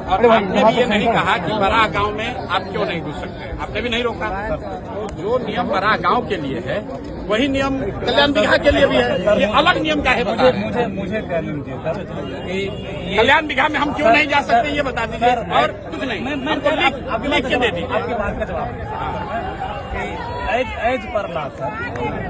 और आपने भी ये नहीं कहा कि बड़ा गांव में आप क्यों नहीं घुस सकते, आपने भी नहीं रोका। तो जो नियम बड़ा गांव के लिए है वही नियम कल्याण बिघा के लिए भी है। ये अलग नियम का है, बता रहे हैं। मुझे कह लीजिए सर, कल्याण बिघा में हम क्यों नहीं जा सकते ये बता दीजिए, और कुछ नहीं, हमको लिख के दे दीजिए। आपकी बात का जवाब एज पर ला सर,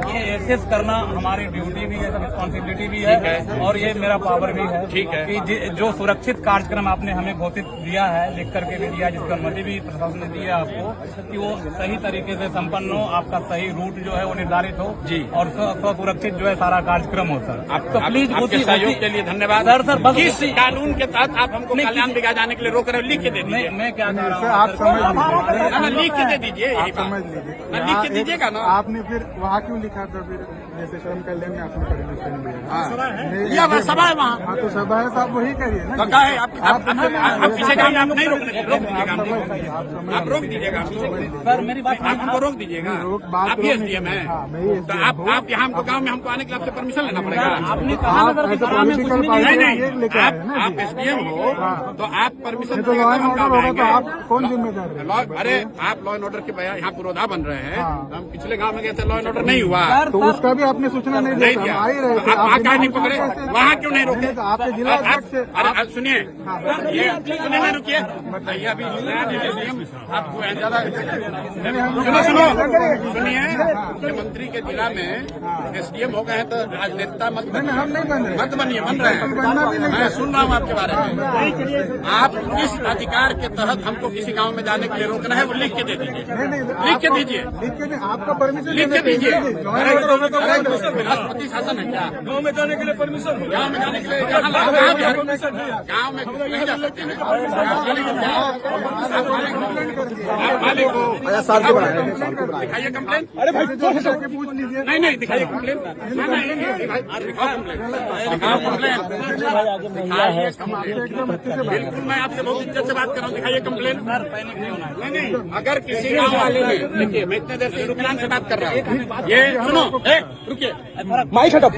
ये एसेस करना हमारी ड्यूटी भी है, रिस्पॉन्सिबिलिटी भी है, और ये मेरा पावर भी है। ठीक है कि जो सुरक्षित कार्यक्रम आपने हमें घोषित दिया है, लिख करके भी दिया, जिसकी अनुमति भी प्रशासन ने दी है आपको, कि वो सही तरीके से संपन्न हो, आपका सही रूट जो है वो निर्धारित हो जी, और सुरक्षित जो है सारा कार्यक्रम हो सर। तो प्लीज आपके सहयोग के लिए धन्यवाद सर। बस किस कानून के तहत आप हमको कल्याण बिघा जाने के लिए रोक रहे हो, लिख के दे दीजिए। मैं क्या कह रहा हूँ, आप समझ लिख के दे दीजिए, यही समझ बात लीजिए, लिख के दीजिएगा ना। आपने फिर वहाँ क्यों लिखा था, फिर जैसे श्रम कल्याण में आपने परमिशन दिया, यह सभा है वहाँ, हाँ तो सभा है, आप वही करिए ना। तो क्या है आप पीछे काम आप नहीं रोक दीजिएगा, आप रोक दीजिएगा सर मेरी बात आप हमको रोक दीजिएगा। आप ही एसडीएम है, तो आप यहाँ हमको गाँव में हमको आने के लिए आपसे परमिशन लेना पड़ेगा। आपने कहा नहीं, आप एसडीएम हो तो आप परमिशन तो लॉ एंड ऑर्डर होगा तो आप कौन जिम्मेदार है? अरे आप लॉ एंड ऑर्डर के यहाँ पुरोधा बन रहे हैं, हम पिछले गांव में गए थे, लॉ एंड ऑर्डर नहीं हुआ, तो उसका भी आपने सूचना नहीं दिया, दिया। आ ही रहे थे, आप कहाँ नहीं पकड़े, वहाँ क्यों नहीं रोके? आपके जिला अध्यक्ष से अरे सुनिए, ये सुनिए नहीं रुकिए, बताइए अभी आपको ज्यादा सुनिए, मुख्यमंत्री के जिला में एसडीएम हो गए हैं तो राजनेता मत हम नहीं बन रहे, मत बनिए, बन रहे हैं, मैं सुन रहा हूँ आपके बारे में। आप किस अधिकार के तहत हमको किसी गांव में जाने के लिए रोकना है वो लिख के दे दीजिए, लिख के दीजिए, आपका परमिशन लिख के दीजिए। राष्ट्रपति शासन है क्या? गाँव में जाने के लिए परमिशन, गाँव में जाने के लिए गाँव में नहीं जा सकते हैं। आप मालिक हो, दिखाइए कंप्लेन। अरे भाई पूछ लीजिए, नहीं दिखाइए कंप्लेन, बिल्कुल मैं आपसे बहुत इज्जत से बात कर रहा हूँ, दिखाइए कंप्लेन। नहीं, अगर किसी गाँव वाले ने, देखिए मैं इतने देर से रुकनान से बात कर रहा हूँ, ये सुनो, रुकिए, माइक हटो।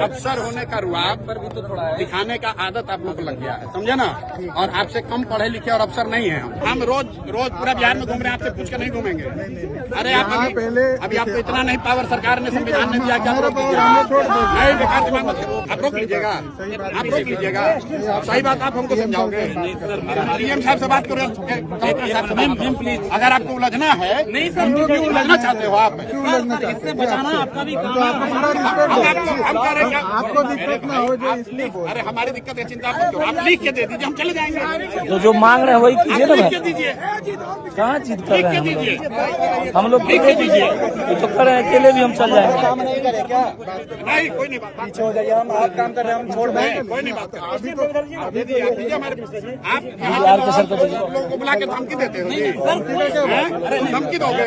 अफसर होने का रुआब दिखाने का आदत आप लोग को लग गया है, समझे ना, और आपसे कम पढ़े लिखे और अफसर नहीं है हम रोज पूरा बिहार में घूम रहे हैं, आपसे पूछ कर नहीं घूमेंगे। अरे आप अभी आपको इतना नहीं पावर सरकार ने संविधान ने दिया, क्या आप रोक दीजिएगा? नहीं, बेकार दिमाग मत करो, आप रोक लीजिएगा, आप रोक लीजिएगा, सही बात आप हमको समझाओगे। डीएम साहब से बात करो, प्लीज, अगर आपको उलझना है, नहीं सर, क्यों उलझना चाहते हो आप? इससे बचाना आपका भी काम आपको दिक्कत ना हो जाए इसलिए। अरे हमारी दिक्कत है, चिंता मत करो, आप लिख के दे दीजिए, हम चले जाएंगे। तो जो मांग रहे हैं वही कीजिए ना, लिख के दीजिए, कहाँ चीज कर लिख रहे के हैं दीजिए, हम लोग लिख के दीजिए। तो कर रहे हैं, अकेले भी हम चल जाएंगे। नहीं कोई नहीं बात, पीछे हो जाइए, हम आप काम कर रहे हैं, हम छोड़ दें, कोई नहीं बात, आप दीजिए हमारे, आप बिहार के सर को दीजिए। लोगों को बुला के धमकी देते हो, धमकी दोगे?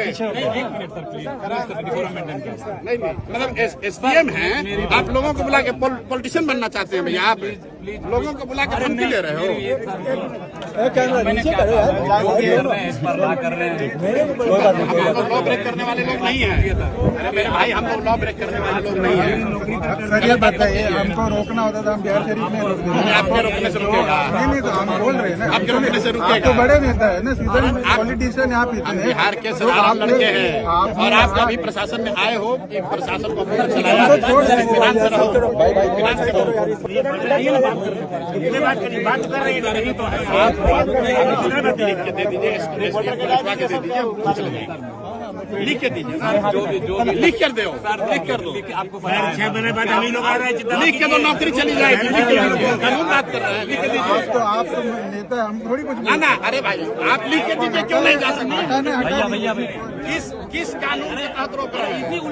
नहीं मतलब एसडीएम है, आप लोगों को बुला के पॉलिटिशियन बनना चाहते हैं भैया, आप लोगों को बुला के धमकी दे रहे हो। लॉ ब्रेक करने वाले लोग नहीं है, अरे मेरे भाई हम लोग लॉ ब्रेक करने वाले लोग नहीं है। सर ये बताइए, हमको रोकना होता था, हम बिहार शरीफ में रोक देंगे। आपके रोकने से रुकेगा? नहीं तो हम बोल रहे हैं ना, आपके रोकने से रुकेगा? आप तो बड़े नेता है ना, सीजन पॉलिटिशियन आप इतने बिहार के साधारण लड़के हैं, और आप कभी प्रशासन में आए हो कि प्रशासन को अफसर चलाया? फिनांस से रहो, फिनांस से रहो, बात कर रही नहीं तो लिख के दे दीजिए, लिखवा के दे दीजिए, लिख के दीजिए, लिख कर दो, लिख कर दो, आपको 6 महीने बाद हम ही लोग आ रहे हैं, लिख के दो, नौकरी चली जाएगी, लिख के दीजिए, कानून बात कर रहे हैं, लिख के दीजिए। तो आप नेता, हम थोड़ी कुछ ना, अरे भाई आप लिख के दीजिए, क्यों नहीं जा सकते? भैया किस कानून के तहत रोक रहे हैं?